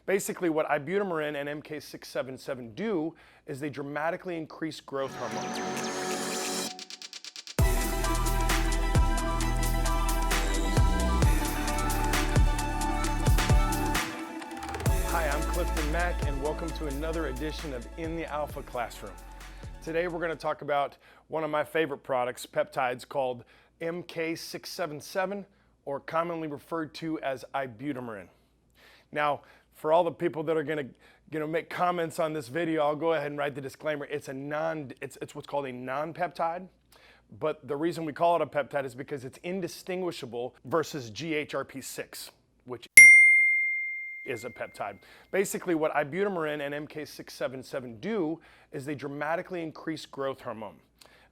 Basically, what Ibutamoren and MK677 do is they dramatically increase growth hormone. Hi, I'm Clifton Mack, and welcome to another edition of In the Alpha Classroom. Today we're going to talk about one of my favorite products, peptides, called MK677, or commonly referred to as Ibutamoren. Now, for all the people that are going to make comments on this video, I'll go ahead and write the disclaimer. It's what's called a non-peptide, but the reason we call it a peptide is because it's indistinguishable versus GHRP6, which is a peptide. Basically, what Ibutamoren and MK677 do is they dramatically increase growth hormone.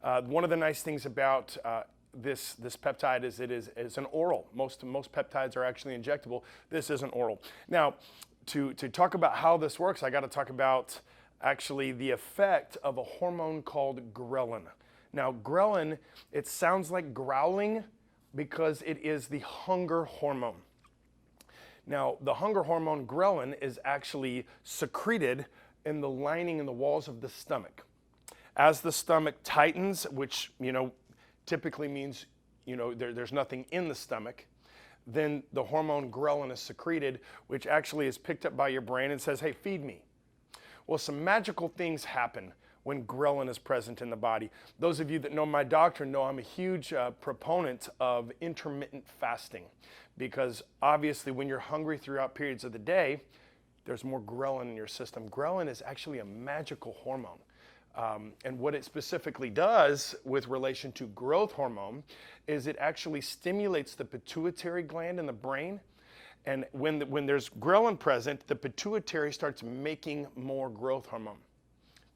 One of the nice things about this peptide is it's an oral. Most peptides are actually injectable. This isn't oral. Now, to talk about how this works, I got to talk about actually the effect of a hormone called ghrelin. Now, ghrelin, it sounds like growling because it is the hunger hormone. Now, the hunger hormone ghrelin is actually secreted in the lining and the walls of the stomach. As the stomach tightens, which typically means there's nothing in the stomach, then the hormone ghrelin is secreted, which actually is picked up by your brain and says, hey, feed me. Well, some magical things happen when ghrelin is present in the body. Those of you that know my doctrine know I'm a huge proponent of intermittent fasting, because obviously when you're hungry throughout periods of the day, there's more ghrelin in your system. Ghrelin is actually a magical hormone. And what it specifically does with relation to growth hormone is it actually stimulates the pituitary gland in the brain. And when there's ghrelin present, the pituitary starts making more growth hormone.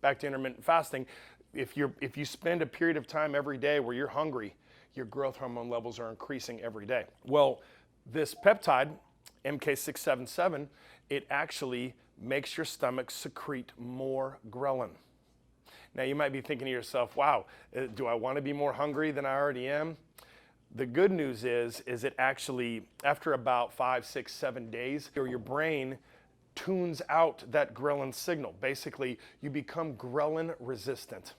Back to intermittent fasting, if you spend a period of time every day where you're hungry, your growth hormone levels are increasing every day. Well, this peptide, MK677, it actually makes your stomach secrete more ghrelin. Now, you might be thinking to yourself, wow, do I want to be more hungry than I already am? The good news is it actually, after about 5, 6, 7 days, your brain tunes out that ghrelin signal. Basically, you become ghrelin resistant.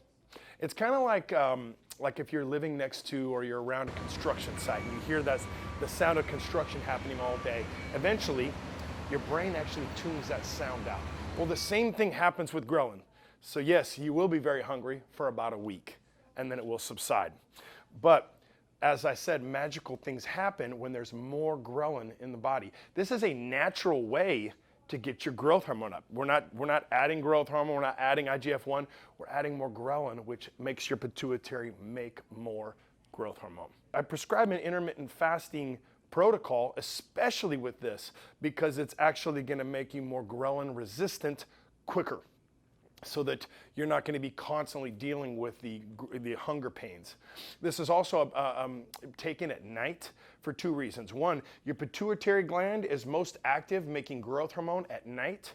It's kind of like if you're living next to or you're around a construction site and you hear the sound of construction happening all day. Eventually, your brain actually tunes that sound out. Well, the same thing happens with ghrelin. So yes, you will be very hungry for about a week, and then it will subside. But as I said, magical things happen when there's more ghrelin in the body. This is a natural way to get your growth hormone up. We're not adding growth hormone, we're not adding IGF-1, we're adding more ghrelin, which makes your pituitary make more growth hormone. I prescribe an intermittent fasting protocol, especially with this, because it's actually going to make you more ghrelin resistant quicker, so that you're not going to be constantly dealing with the hunger pains. This is also taken at night for 2 reasons. One, your pituitary gland is most active making growth hormone at night,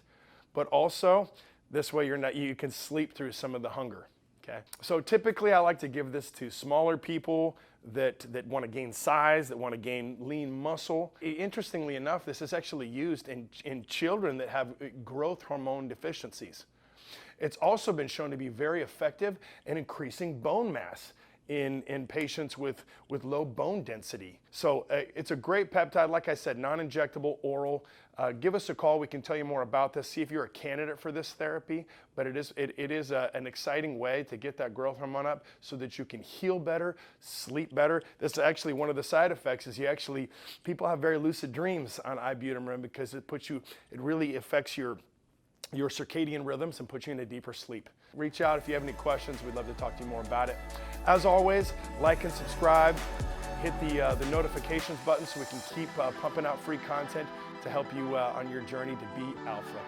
but also this way you can sleep through some of the hunger. Okay? So typically I like to give this to smaller people that want to gain size, that want to gain lean muscle. Interestingly enough, this is actually used in children that have growth hormone deficiencies. It's also been shown to be very effective in increasing bone mass in patients with low bone density. So it's a great peptide, like I said, non-injectable, oral. Give us a call, we can tell you more about this, see if you're a candidate for this therapy, but it is an exciting way to get that growth hormone up so that you can heal better, sleep better. This is actually one of the side effects is people have very lucid dreams on Ibutamoren because it really affects your circadian rhythms and puts you in a deeper sleep. Reach out if you have any questions. We'd love to talk to you more about it. As always, like and subscribe. Hit the notifications button so we can keep pumping out free content to help you on your journey to be alpha.